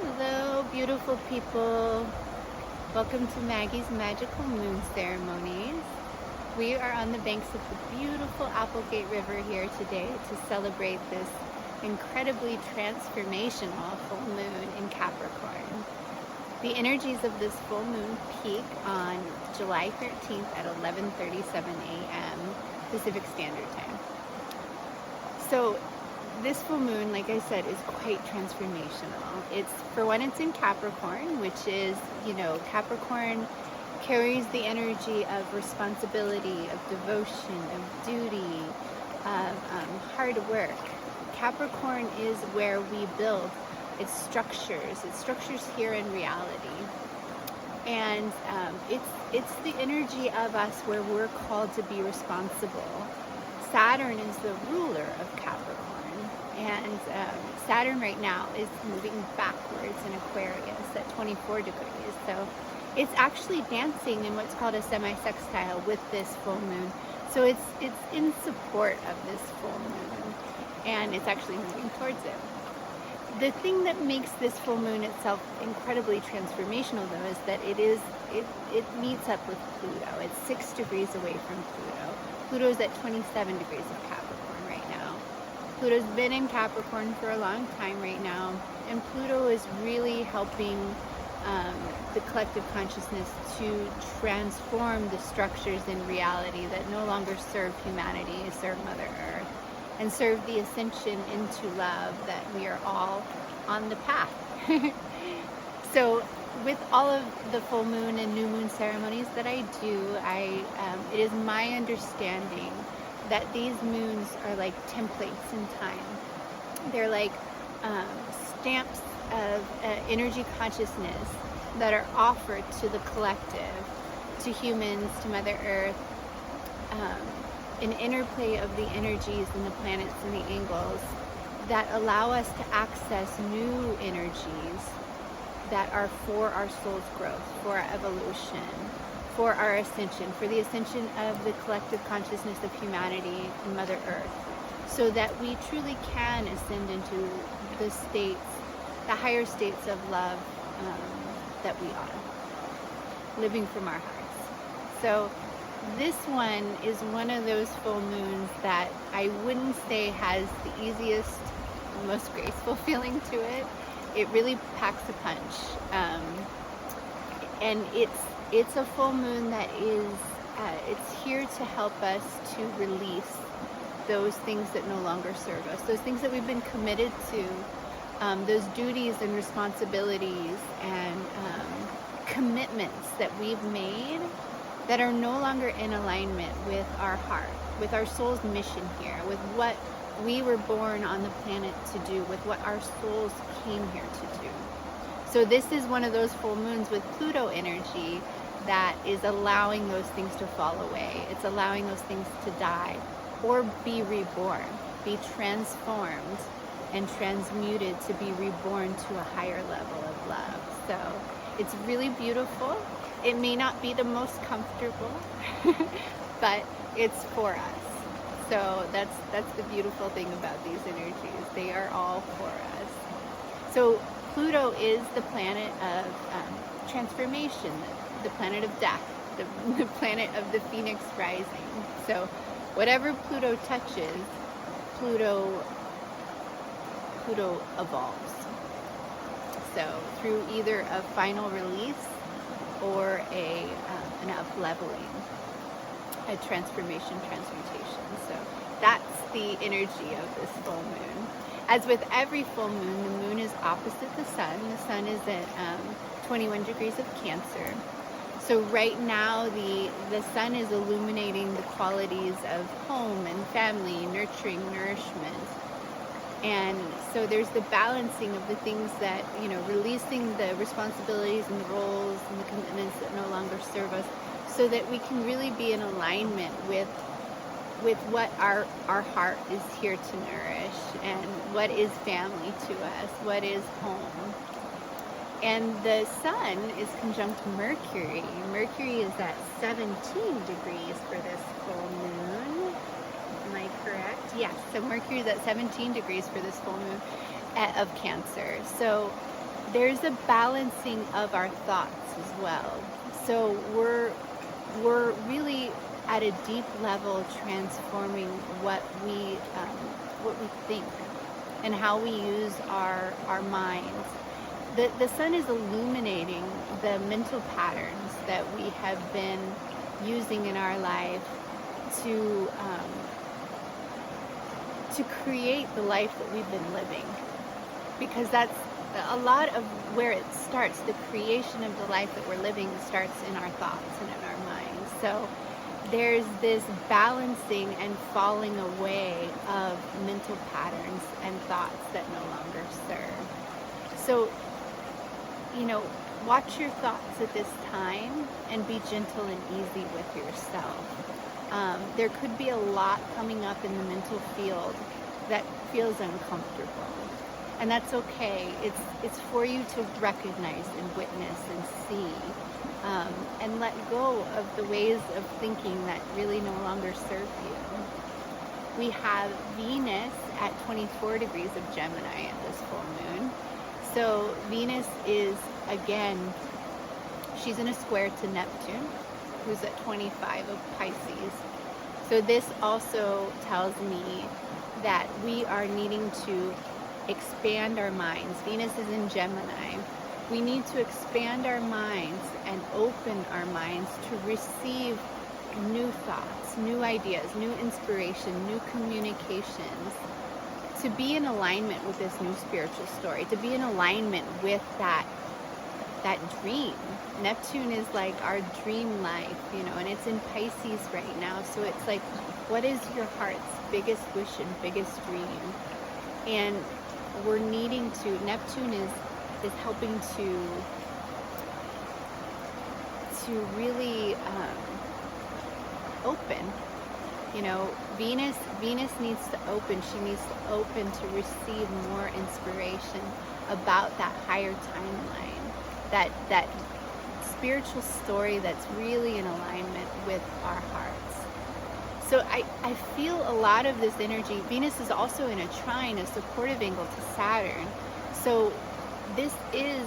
Hello, beautiful people. Welcome to Maggie's Magical Moon Ceremonies. We are on the banks of the beautiful Applegate River here today to celebrate this incredibly transformational full moon in Capricorn. The energies of this full moon peak on July 13th at 11:37 a.m. Pacific Standard Time. So this full moon, like I said, is quite transformational. It's in Capricorn, which is, Capricorn carries the energy of responsibility, of devotion, of duty, of hard work. Capricorn is where we build its structures here in reality. And it's the energy of us where we're called to be responsible. Saturn is the ruler of Capricorn, and Saturn right now is moving backwards in Aquarius at 24 degrees. So it's actually dancing in what's called a semi-sextile with this full moon. So it's in support of this full moon, and it's actually moving towards it. The thing that makes this full moon itself incredibly transformational, though, is that it meets up with Pluto. It's 6 degrees away from Pluto. Pluto's at 27 degrees of Capricorn right now. Pluto's been in Capricorn for a long time right now, and Pluto is really helping the collective consciousness to transform the structures in reality that no longer serve humanity, serve Mother Earth, and serve the ascension into love that we are all on the path. So with all of the full moon and new moon ceremonies that I do, it is my understanding that these moons are like templates in time. They're like stamps of energy consciousness that are offered to the collective, to humans, to Mother Earth, an interplay of the energies and the planets and the angles that allow us to access new energies that are for our soul's growth, for our evolution, for our ascension, for the ascension of the collective consciousness of humanity and Mother Earth, so that we truly can ascend into the states, the higher states of love that we are, living from our hearts. So this one is one of those full moons that I wouldn't say has the easiest, most graceful feeling to it. It really packs a punch, and it's a full moon that is it's here to help us to release those things that no longer serve us, those things that we've been committed to, those duties and responsibilities and commitments that we've made that are no longer in alignment with our heart, with our soul's mission here, with what we were born on the planet to do, with what our souls came here to do. So this is one of those full moons with Pluto energy that is allowing those things to fall away. It's allowing those things to die or be reborn, be transformed and transmuted to be reborn to a higher level of love. So it's really beautiful. It may not be the most comfortable, but it's for us. So that's the beautiful thing about these energies. They are all for us. So Pluto is the planet of transformation, the planet of death, the planet of the phoenix rising. So whatever Pluto touches, Pluto evolves. So through either a final release or an up-leveling, a transmutation. So that's the energy of this full moon. As with every full moon, the moon is opposite the sun. The sun is at 21 degrees of Cancer. So right now, the sun is illuminating the qualities of home and family, nurturing, nourishment. And so there's the balancing of the things that, releasing the responsibilities and the roles and the commitments that no longer serve us, so that we can really be in alignment with what our heart is here to nourish, and what is family to us, what is home. And the sun is conjunct Mercury. Mercury is at 17 degrees for this full moon. Am I correct? Yes. So Mercury is at 17 degrees for this full moon of Cancer. So there's a balancing of our thoughts as well. So we're really at a deep level transforming what we think and how we use our minds. The sun is illuminating the mental patterns that we have been using in our life to create the life that we've been living, because that's a lot of where it starts. The creation of the life that we're living starts in our thoughts and in our minds. So there's this balancing and falling away of mental patterns and thoughts that no longer serve. So, watch your thoughts at this time and be gentle and easy with yourself. There could be a lot coming up in the mental field that feels uncomfortable, and that's okay. It's for you to recognize and witness and see, and let go of the ways of thinking that really no longer serve you. We have Venus at 24 degrees of Gemini at this full moon. So Venus is, again, she's in a square to Neptune, who's at 25 of Pisces. So this also tells me that we are needing to expand our minds. Venus is in Gemini. We need to expand our minds and open our minds to receive new thoughts, new ideas, new inspiration, new communications, to be in alignment with this new spiritual story, to be in alignment with that dream. Neptune is like our dream life, and it's in Pisces right now. So it's like, what is your heart's biggest wish and biggest dream? And we're needing to, Neptune is helping to really open. Venus needs to open. She needs to open to receive more inspiration about that higher timeline, that spiritual story that's really in alignment with our hearts. So I feel a lot of this energy. Venus is also in a trine, a supportive angle to Saturn. So this is,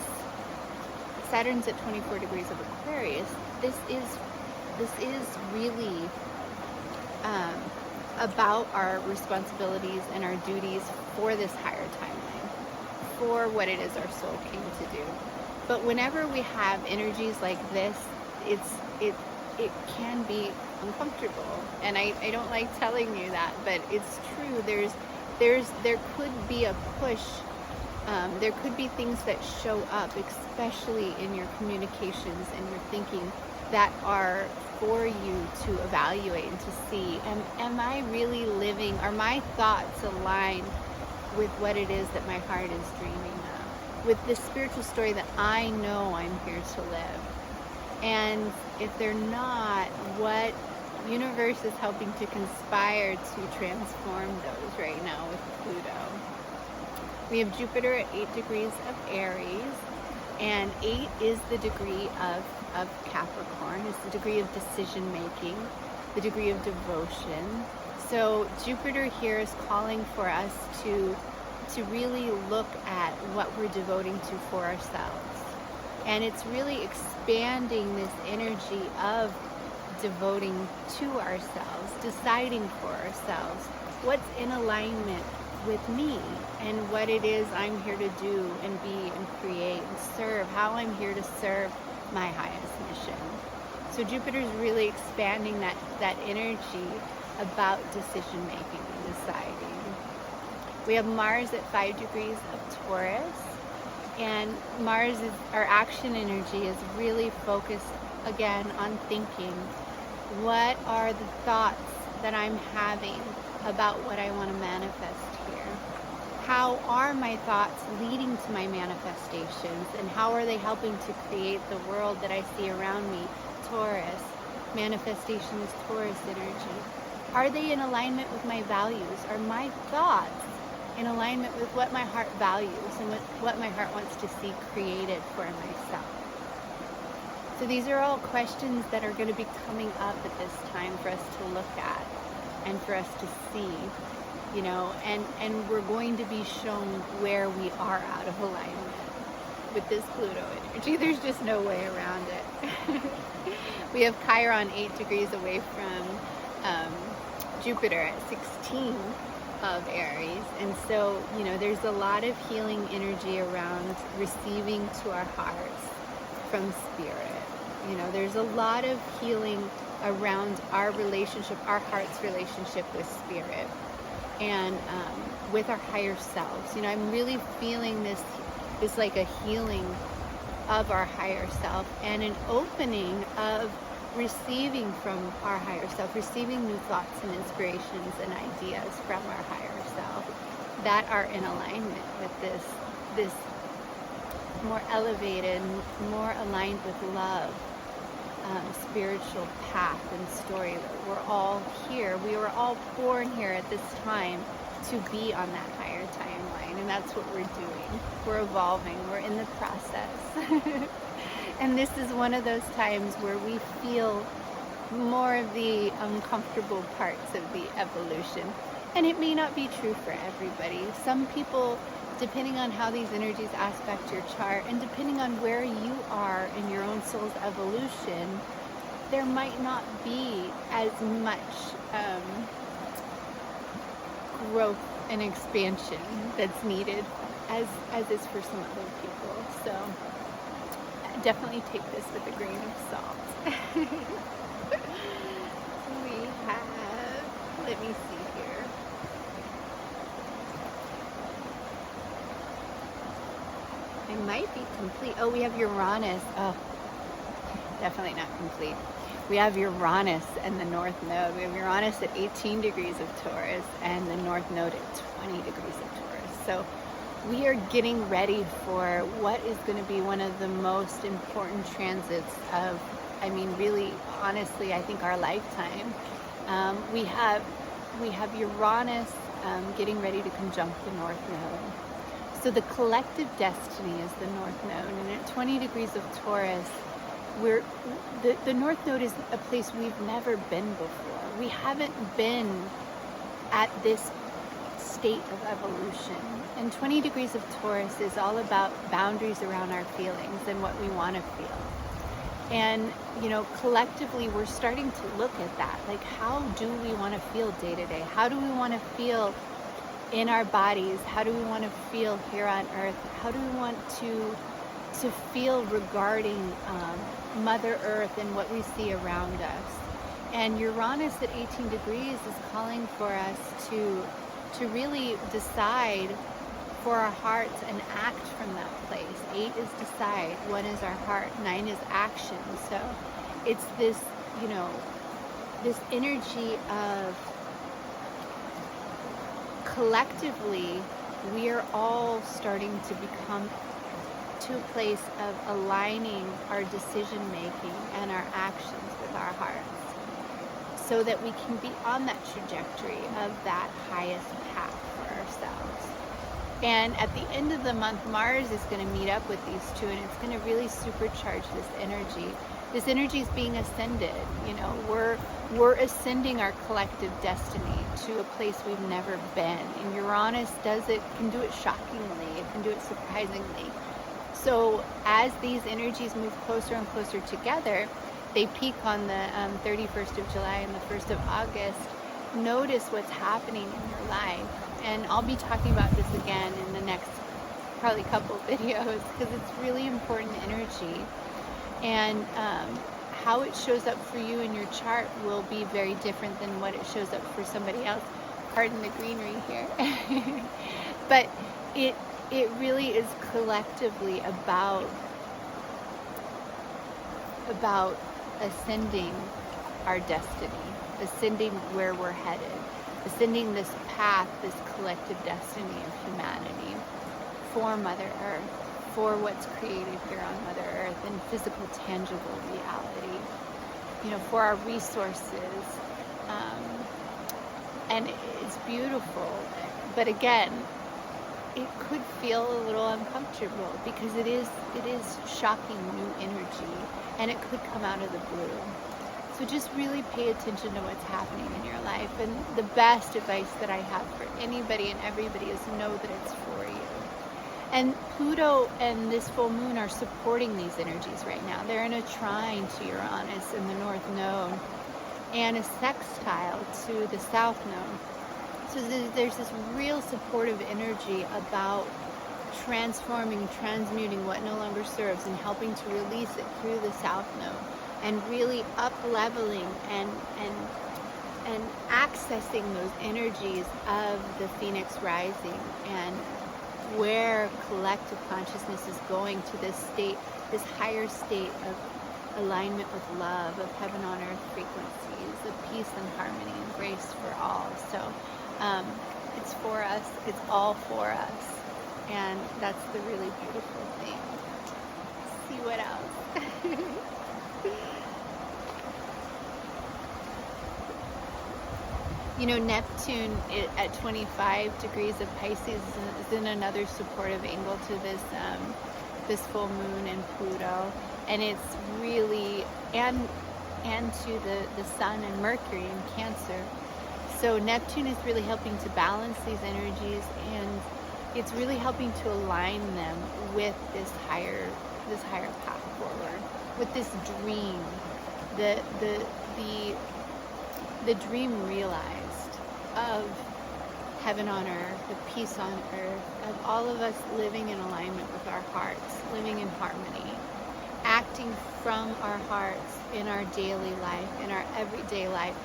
Saturn's at 24 degrees of Aquarius. This is really about our responsibilities and our duties for this higher timeline, for what it is our soul came to do. But whenever we have energies like this, it can be uncomfortable, and I don't like telling you that, but it's true. There could be a push. There could be things that show up, especially in your communications and your thinking, that are for you to evaluate and to see, am I really living, are my thoughts aligned with what it is that my heart is dreaming of, with the spiritual story that I know I'm here to live? And if they're not, what universe is helping to conspire to transform those right now with Pluto? We have Jupiter at 8 degrees of Aries, and 8 is the degree of Capricorn. It's the degree of decision making, the degree of devotion. So Jupiter here is calling for us to really look at what we're devoting to for ourselves. And it's really expanding this energy of devoting to ourselves, deciding for ourselves what's in alignment with me and what it is I'm here to do and be and create and serve, how I'm here to serve my highest mission. So Jupiter's really expanding that energy about decision making and deciding. We have Mars at 5 degrees of Taurus, and Mars is, our action energy is really focused again on thinking. What are the thoughts that I'm having about what I want to manifest here? How are my thoughts leading to my manifestations, and how are they helping to create the world that I see around me? Taurus, manifestation is Taurus energy. Are they in alignment with my values? Are my thoughts in alignment with what my heart values and what my heart wants to see created for myself? So these are all questions that are going to be coming up at this time for us to look at and for us to see, and we're going to be shown where we are out of alignment. with this Pluto energy. There's just no way around it. We have Chiron 8 degrees away from Jupiter at 16 of Aries. And so, you know, there's a lot of healing energy around receiving to our hearts from Spirit. You know, there's a lot of healing around our relationship, our heart's relationship with Spirit and with our higher selves. You know, I'm really feeling this like a healing of our higher self and an opening of receiving from our higher self, receiving new thoughts and inspirations and ideas from our higher self that are in alignment with this more elevated, more aligned with love, spiritual path and story. That we're all here. We were all born here at this time to be on that higher timeline, and that's what we're doing. We're evolving. We're in the process. And this is one of those times where we feel more of the uncomfortable parts of the evolution. And it may not be true for everybody. Some people, depending on how these energies aspect your chart and depending on where you are in your own soul's evolution, there might not be as much growth and expansion that's needed as is for some other people. So definitely take this with a grain of salt. We have, let me see here. I might be complete. Oh, we have Uranus. Oh, definitely not complete. We have Uranus and the North Node. We have Uranus at 18 degrees of Taurus and the North Node at 20 degrees of Taurus. So we are getting ready for what is going to be one of the most important transits of, I mean, really, honestly, I think our lifetime. We have Uranus getting ready to conjunct the North Node. So the collective destiny is the North Node, and at 20 degrees of Taurus, the North Node is a place we've never been before. We haven't been at this state of evolution. And 20 degrees of Taurus is all about boundaries around our feelings and what we want to feel. And, you know, collectively, we're starting to look at that. Like, how do we want to feel day to day? How do we want to feel in our bodies? How do we want to feel here on Earth? How do we want to feel regarding Mother Earth and what we see around us? And Uranus at 18 degrees is calling for us to really decide for our hearts and act from that place. 8 is decide, 1 is our heart, 9 is action. So it's this, you know, this energy of collectively we are all starting to become to a place of aligning our decision making and our actions with our hearts so that we can be on that trajectory of that highest path for ourselves. And at the end of the month, Mars is going to meet up with these two, and it's going to really supercharge this energy. This energy is being ascended. You know, we're ascending our collective destiny to a place we've never been. And Uranus can do it shockingly. It can do it surprisingly. So as these energies move closer and closer together, they peak on the 31st of July and the 1st of August. Notice what's happening in your life. And I'll be talking about this again in the next probably couple videos because it's really important energy. And how it shows up for you in your chart will be very different than what it shows up for somebody else. Pardon the greenery here. But it really is collectively about ascending our destiny, ascending where we're headed, ascending this path, this collective destiny of humanity for Mother Earth, for what's created here on Mother Earth in physical, tangible reality, you know, for our resources. And it's beautiful. But again, it could feel a little uncomfortable because it is shocking new energy, and it could come out of the blue. So just really pay attention to what's happening in your life. And the best advice that I have for anybody and everybody is know that it's for you. And Pluto and this full moon are supporting these energies right now. They're in a trine to Uranus in the North Node and a sextile to the South Node. So there's this real supportive energy about transforming, transmuting what no longer serves and helping to release it through the South Node and really up-leveling and accessing those energies of the Phoenix rising and where collective consciousness is going to this state, this higher state of alignment with love, of heaven on earth frequencies, of peace and harmony and grace for all. So it's for us, it's all for us. And that's the really beautiful thing. Let's see what else. You know, Neptune at 25 degrees of Pisces is in another supportive angle to this full moon and Pluto, and it's really and to the Sun and Mercury in Cancer. So Neptune is really helping to balance these energies, and it's really helping to align them with this higher path forward, with this dream, the dream realized of heaven on earth, of peace on earth, of all of us living in alignment with our hearts, living in harmony, acting from our hearts in our daily life, in our everyday life,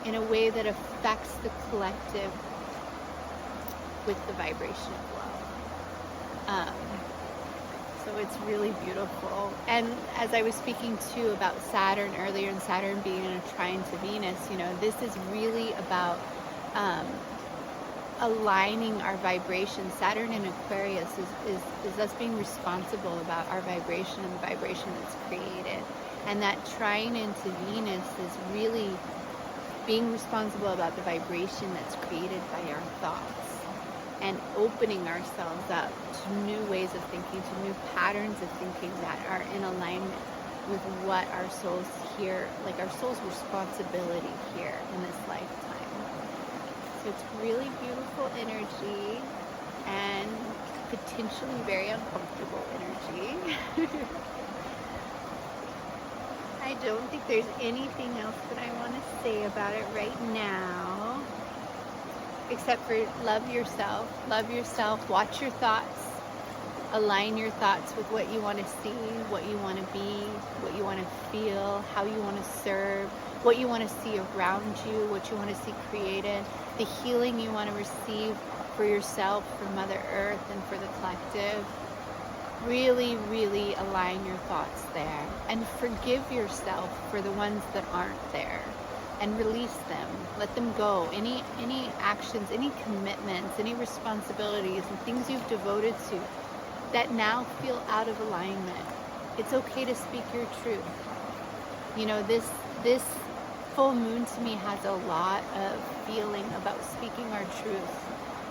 in a way that affects the collective with the vibration of love. So it's really beautiful. And as I was speaking too about Saturn earlier, and Saturn being in a trine to Venus, you know, this is really about aligning our vibration. Saturn in Aquarius is us being responsible about our vibration and the vibration that's created. And that trine into Venus is really being responsible about the vibration that's created by our thoughts and opening ourselves up to new ways of thinking, to new patterns of thinking that are in alignment with what our souls here, like our soul's responsibility here in this lifetime. So it's really beautiful energy and potentially very uncomfortable energy. I don't think there's anything else that I want to say about it right now, except for love yourself, watch your thoughts, align your thoughts with what you want to see, what you want to be, what you want to feel, how you want to serve, what you want to see around you, what you want to see created, the healing you want to receive for yourself, for Mother Earth, and for the collective. Really, really align your thoughts there and forgive yourself for the ones that aren't there and release them. Let them go. Any actions, any commitments, any responsibilities and things you've devoted to that now feel out of alignment. It's okay to speak your truth. You know, this full moon to me has a lot of feeling about speaking our truth,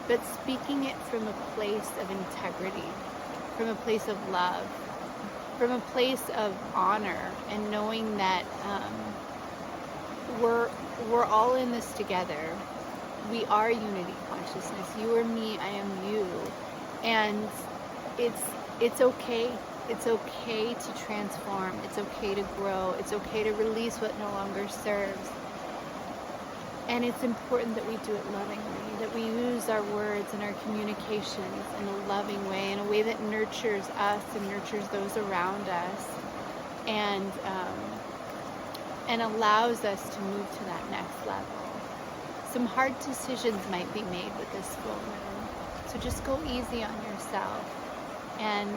but speaking it from a place of integrity, from a place of love, from a place of honor, and knowing that we're all in this together. We are unity consciousness. You are me, I am you. And it's okay. It's okay to transform. It's okay to grow. It's okay to release what no longer serves. And it's important that we do it lovingly, that we use our words and our communications in a loving way, in a way that nurtures us and nurtures those around us, and allows us to move to that next level. Some hard decisions might be made with this full moon, so just go easy on yourself and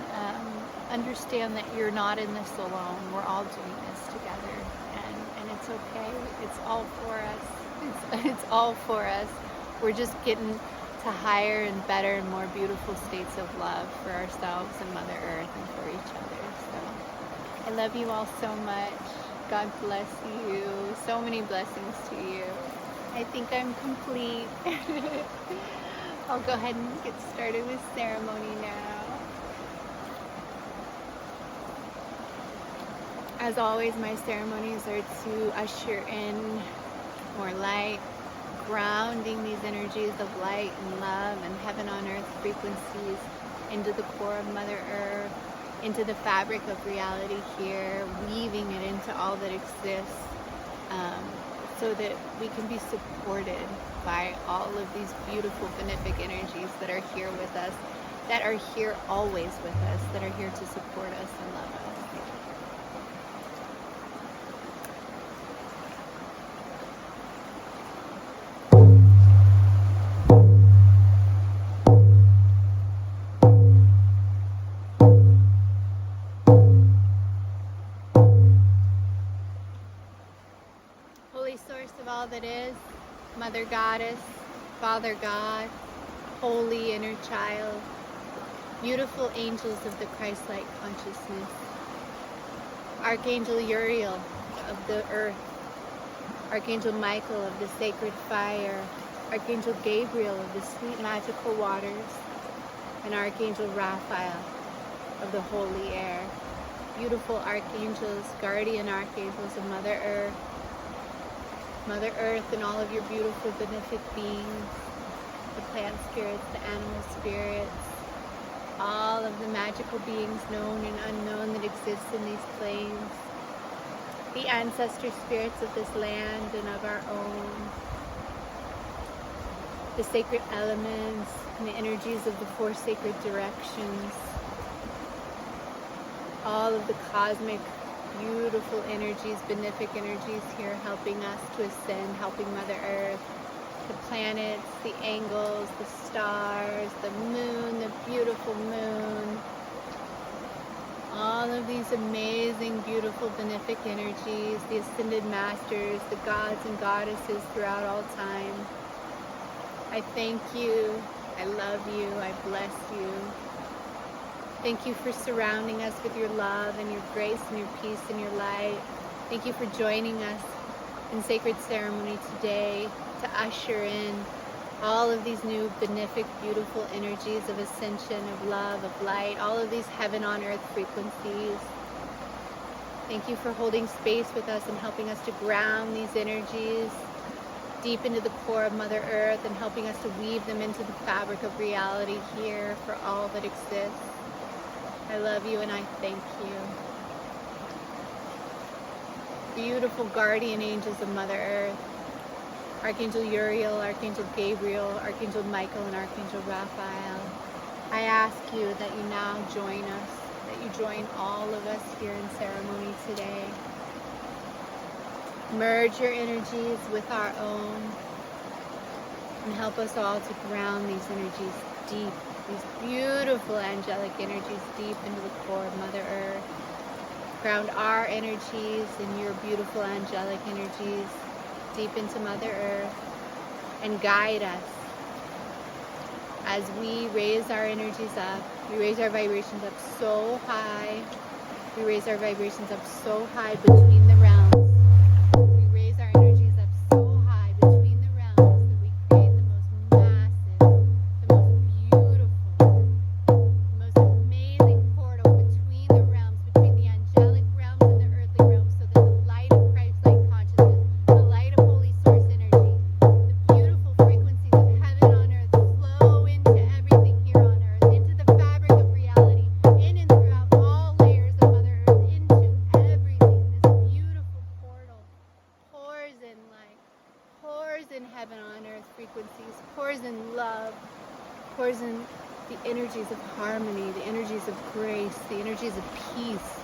understand that you're not in this alone. We're all doing this together, and it's okay. It's all for us. It's all for us. We're just getting to higher and better and more beautiful states of love for ourselves and Mother Earth and for each other. So I love you all so much. God bless you. So many blessings to you. I think I'm complete. I'll go ahead and get started with ceremony now. As always, my ceremonies are to usher in more light, grounding these energies of light and love and heaven on earth frequencies into the core of Mother Earth, into the fabric of reality here, weaving it into all that exists, so that we can be supported by all of these beautiful benefic energies that are here with us, that are here always with us, that are here to support us and love us. Holy source of all that is, Mother Goddess, Father God, holy inner child, beautiful angels of the Christ-like consciousness, Archangel Uriel of the earth, Archangel Michael of the sacred fire, Archangel Gabriel of the sweet magical waters, and Archangel Raphael of the holy air. Beautiful archangels, guardian archangels of Mother Earth, and all of your beautiful benefic beings, the plant spirits, the animal spirits, all of the magical beings known and unknown that exist in these planes, the ancestor spirits of this land and of our own, the sacred elements and the energies of the four sacred directions, all of the cosmic beautiful energies, benefic energies here helping us to ascend, helping Mother Earth, the planets, the angles, the stars, the moon, the beautiful moon, all of these amazing, beautiful, benefic energies, the ascended masters, the gods and goddesses throughout all time. I thank you, I love you, I bless you. Thank you for surrounding us with your love and your grace and your peace and your light. Thank you for joining us in sacred ceremony today to usher in all of these new benefic, beautiful energies of ascension, of love, of light, all of these heaven on earth frequencies. Thank you for holding space with us and helping us to ground these energies deep into the core of Mother Earth and helping us to weave them into the fabric of reality here for all that exists. I love you and I thank you. Beautiful guardian angels of Mother Earth, Archangel Uriel, Archangel Gabriel, Archangel Michael, and Archangel Raphael, I ask you that you now join us, that you join all of us here in ceremony today. Merge your energies with our own and help us all to ground these energies deep, these beautiful angelic energies deep into the core of Mother Earth. Ground our energies and your beautiful angelic energies deep into Mother Earth and guide us as we raise our energies up. We raise our vibrations up so high. We raise our vibrations up so high between the realms. We raise our energies up so high between the realms that we create the most massive, the most beautiful, the most amazing portal between the realms, between the angelic realms and the earthly realms, so that the light of Christ-like consciousness, the light of Holy Source energy, the beautiful frequencies of heaven on earth flow into everything here on earth, into the fabric of reality, in and throughout all layers of Mother Earth, into everything. This beautiful portal pours in light, pours in heaven on earth frequencies, pours in love, pours in the energies of harmony, the energies of grace, the energies of peace,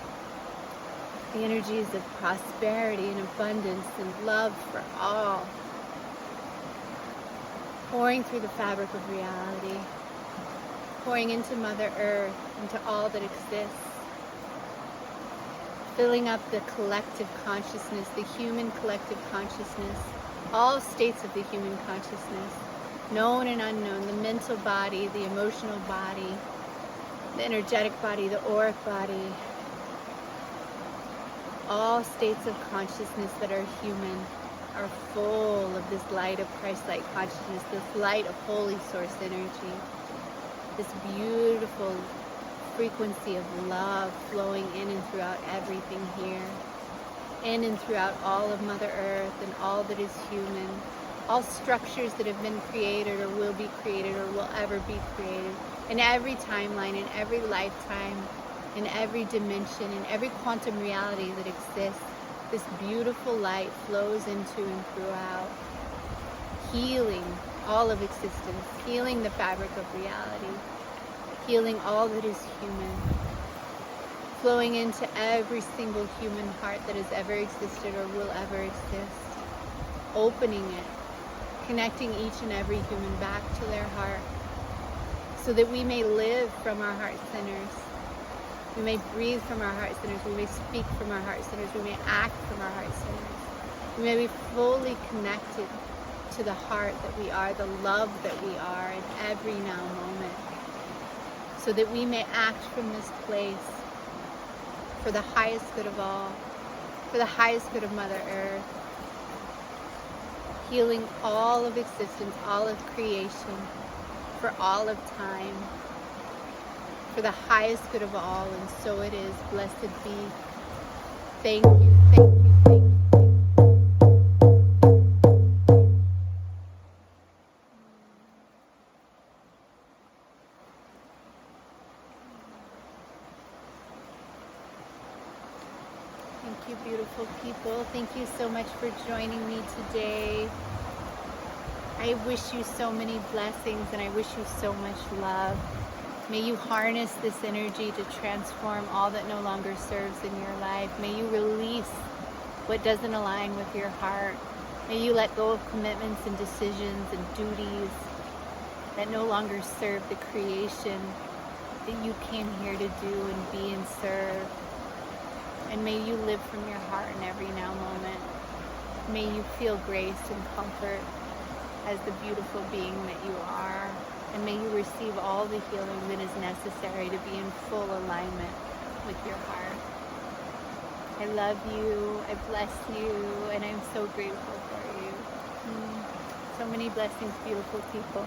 the energies of prosperity and abundance and love for all, pouring through the fabric of reality, pouring into Mother Earth, into all that exists, filling up the collective consciousness, the human collective consciousness, all states of the human consciousness, known and unknown, the mental body, the emotional body, the energetic body, the auric body, all states of consciousness that are human are full of this light of Christ-like consciousness, this light of Holy Source energy, this beautiful frequency of love flowing in and throughout everything here, in and throughout all of Mother Earth and all that is human, all structures that have been created or will be created or will ever be created, In every timeline, in every lifetime, in every dimension, in every quantum reality that exists, this beautiful light flows into and throughout, healing all of existence, healing the fabric of reality, healing all that is human, flowing into every single human heart that has ever existed or will ever exist, opening it, connecting each and every human back to their heart, so that we may live from our heart centers, we may breathe from our heart centers, we may speak from our heart centers, we may act from our heart centers, we may be fully connected to the heart that we are, the love that we are in every now moment, so that we may act from this place for the highest good of all, for the highest good of Mother Earth, healing all of existence, all of creation, for all of time, for the highest good of all, and so it is. Blessed be. Thank you, thank you, thank you. Thank you, beautiful people. Thank you so much for joining me today. I wish you so many blessings, and I wish you so much love. May you harness this energy to transform all that no longer serves in your life. May you release what doesn't align with your heart. May you let go of commitments and decisions and duties that no longer serve the creation that you came here to do and be and serve. And may you live from your heart in every now moment. May you feel grace and comfort as the beautiful being that you are. And may you receive all the healing that is necessary to be in full alignment with your heart. I love you, I bless you, and I'm so grateful for you. So many blessings, beautiful people.